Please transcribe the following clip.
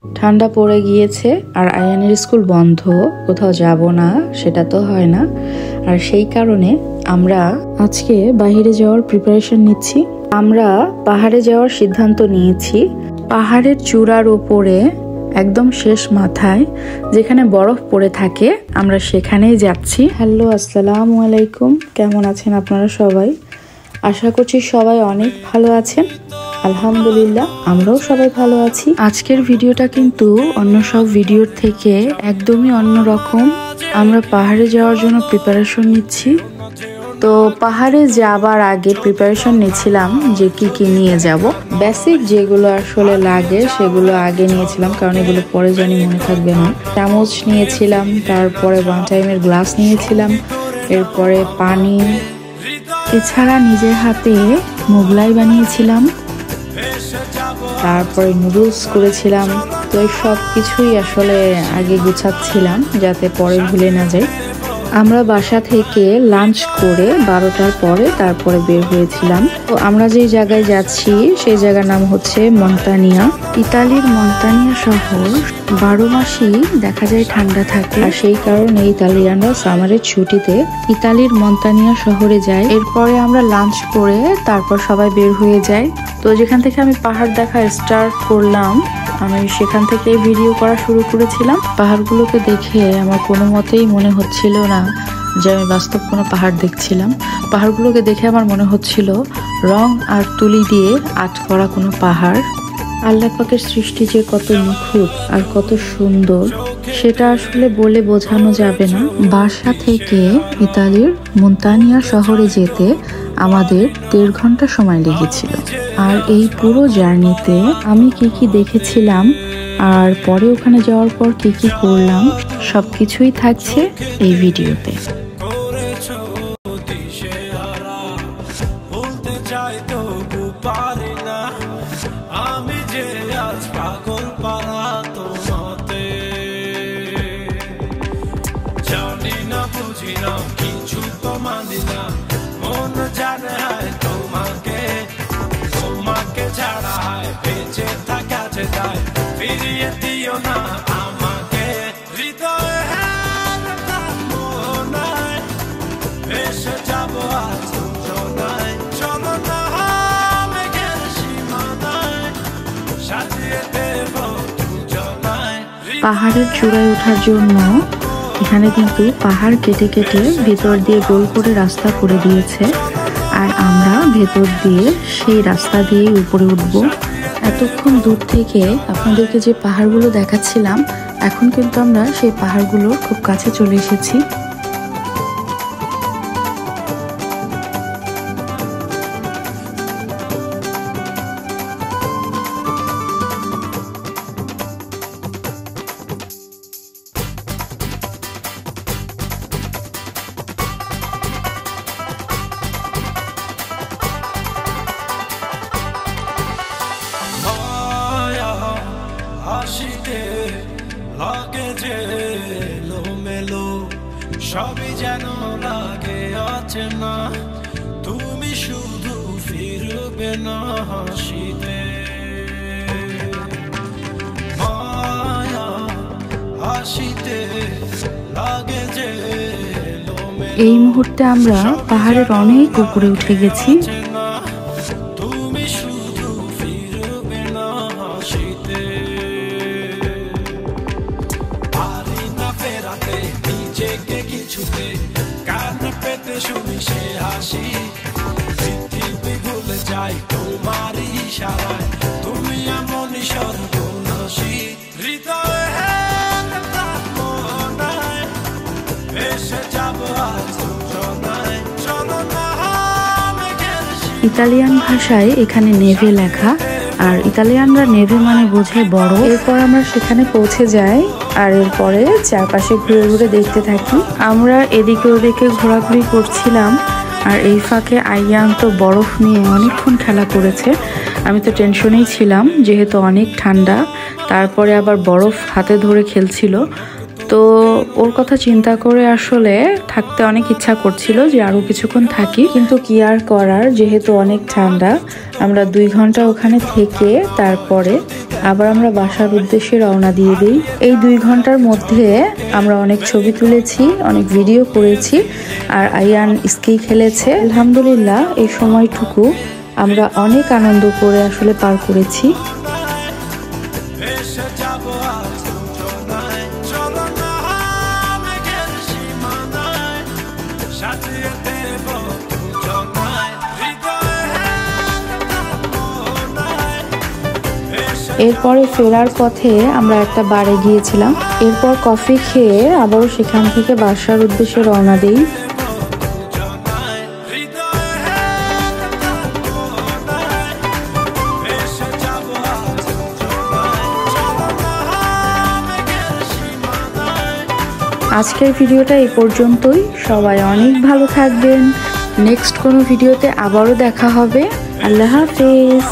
ঠান্ডা পড়ে গিয়েছে আর আয়ানের স্কুল বন্ধ, কোথাও যাব না সেটা তো হয় না। আর সেই কারণে আমরা আজকে বাইরে যাওয়ার প্রিপারেশন নিচ্ছি। আমরা পাহাড়ে যাওয়ার সিদ্ধান্ত নিয়েছি। পাহাড়ের চূড়ার উপরে একদম শেষ মাথায় যেখানে বরফ পড়ে থাকে আমরা সেখানেই যাচ্ছি। হ্যালো, আসসালামু আলাইকুম। কেমন আছেন আপনারা সবাই? আশা করছি সবাই অনেক ভালো আছেন। আলহামদুলিল্লাহ, আমরাও সবাই ভালো আছি। আজকের ভিডিওটা কিন্তু অন্য সব ভিডিওর থেকে একদমই অন্যরকম। আমরা পাহাড়ে যাওয়ার জন্য প্রিপারেশন নিচ্ছি। তো পাহাড়ে যাবার আগে প্রিপারেশন নিয়েছিলাম যে কি কি নিয়ে যাব। বেসিক যেগুলো আসলে লাগে সেগুলো আগে নিয়েছিলাম, কারণ এগুলো পরে জানি মনে থাকবে না। চামচ নিয়েছিলাম, তারপরে ওয়ান টাইমের গ্লাস নিয়েছিলাম, এরপরে পানি, এছাড়া নিজের হাতে মোগলাই বানিয়েছিলাম, তারপরে নুডলস করেছিলাম। তো এই সব কিছুই আসলে আগে গুছাচ্ছিলাম যাতে পরে ভুলে না যায়। আমরা বাসা থেকে লাঞ্চ করে 12টার পরে তারপরে বের হয়েছিলাম। তো আমরা যেই জায়গায় যাচ্ছি সেই জায়গার নাম হচ্ছে মন্তানিয়া। ইতালির মন্তানিয়া শহর 12 মাসই দেখা যায় ঠান্ডা থাকে, আর সেই কারণে ইতালিয়ানরা সামারের ছুটিতে ইতালির মন্তানিয়া শহরে যায়। এরপরে আমরা লাঞ্চ করে তারপর সবাই বের হয়ে যায়। তো যেখান থেকে আমি পাহাড় দেখা স্টার্ট করলাম, আমি সেখান থেকে ভিডিও করা শুরু করেছিলাম। পাহাড়গুলোকে দেখে আমার কোনো মতেই মনে হচ্ছিল না যে আমি বাস্তব কোনো পাহাড় দেখছিলাম। পাহাড়গুলোকে দেখে আমার মনে হচ্ছিল রং আর তুলি দিয়ে আর্ট করা কোনো পাহাড়। আল্লাহ পাকের সৃষ্টি যে কত নিখুঁত আর কত সুন্দর সেটা আসলে বলে বোঝানো যাবে না। বাসা থেকে ইতালির মন্তানিয়া শহরে যেতে আমাদের 1.5 ঘন্টা সময় লেগেছিল। আর এই পুরো জার্নিতে আমি কি কি দেখেছিলাম আর পরে ওখানে যাওয়ার পর কি কি করলাম সবকিছুই থাকছে এই ভিডিওতে। কিছু তো মানি না, মন জানে তোমাকে, তোমাকে ছাড়া বেঁচে থাকা যায়, ফিরিয়ে দিও না আমাকে। হৃদয়ে মনায় এসে যাবো আজ জনায়, চলো না মেঘের সীমানায় সাজিয়ে দেব দুজনায়। পাহাড়ের চূড়ায় ওঠার জন্য এখানে কিন্তু পাহাড় কেটে কেটে ভেতর দিয়ে গোল করে রাস্তা করে দিয়েছে, আর আমরা ভেতর দিয়ে সেই রাস্তা দিয়েই উপরে উঠব। এতক্ষণ দূর থেকে আপনাদেরকে যে পাহাড়গুলো দেখাচ্ছিলাম, এখন কিন্তু আমরা সেই পাহাড়গুলোর খুব কাছে চলে এসেছি। লাগে যে মেলো সবই যেন লাগে অচেনা, তুমি শুধু ফিরবে না হাসিতে। মায়া হাসিতে লাগে যে এই মুহূর্তে আমরা পাহাড়ের অনেক উপরে উঠে গেছি। শুনি সে হাসি, পৃথিবী ভুলে যাই তোমার ইশারায়, তুমি এমনই সর্বনাশী। হৃদয়ে মনায় এসে যাবো আজ জনায়, চলো না মেঘের। ইতালিয়ান ভাষায় এখানে নেভে লেখা, আর ইতালিয়ানরা নেভে মানে বোঝায় বড়। এরপর আমরা সেখানে পৌঁছে যাই, আর এরপরে চারপাশে ঘুরে ঘুরে দেখতে থাকি। আমরা এদিকে ওদিকে ঘোরাঘুরি করছিলাম, আর এই ফাঁকে আইয়ান তো বরফ নিয়ে অনেকক্ষণ খেলা করেছে। আমি তো টেনশনেই ছিলাম যেহেতু অনেক ঠান্ডা, তারপরে আবার বরফ হাতে ধরে খেলছিল। তো ওর কথা চিন্তা করে আসলে থাকতে অনেক ইচ্ছা করছিল যে আরো কিছুক্ষণ থাকি, কিন্তু কি আর করার, যেহেতু অনেক ঠান্ডা। আমরা 2 ঘন্টা ওখানে থেকে তারপরে আবার আমরা বাসার উদ্দেশ্যে রওনা দিয়ে দিই। এই 2 ঘন্টার মধ্যে আমরা অনেক ছবি তুলেছি, অনেক ভিডিও করেছি, আর আয়ান স্কি খেলেছে। আলহামদুলিল্লাহ এই সময়টুকু আমরা অনেক আনন্দ করে আসলে পার করেছি। এরপরে ফেরার পথে আমরা একটা বারে গিয়েছিলাম, এরপর কফি খেয়ে আবারও সেখান থেকে বাসার উদ্দেশ্যে রওনা দিই। আজকের ভিডিওটা এই পর্যন্তই। সবাই অনেক ভালো থাকবেন। নেক্সট কোনো ভিডিওতে আবারও দেখা হবে। আল্লাহ হাফেজ।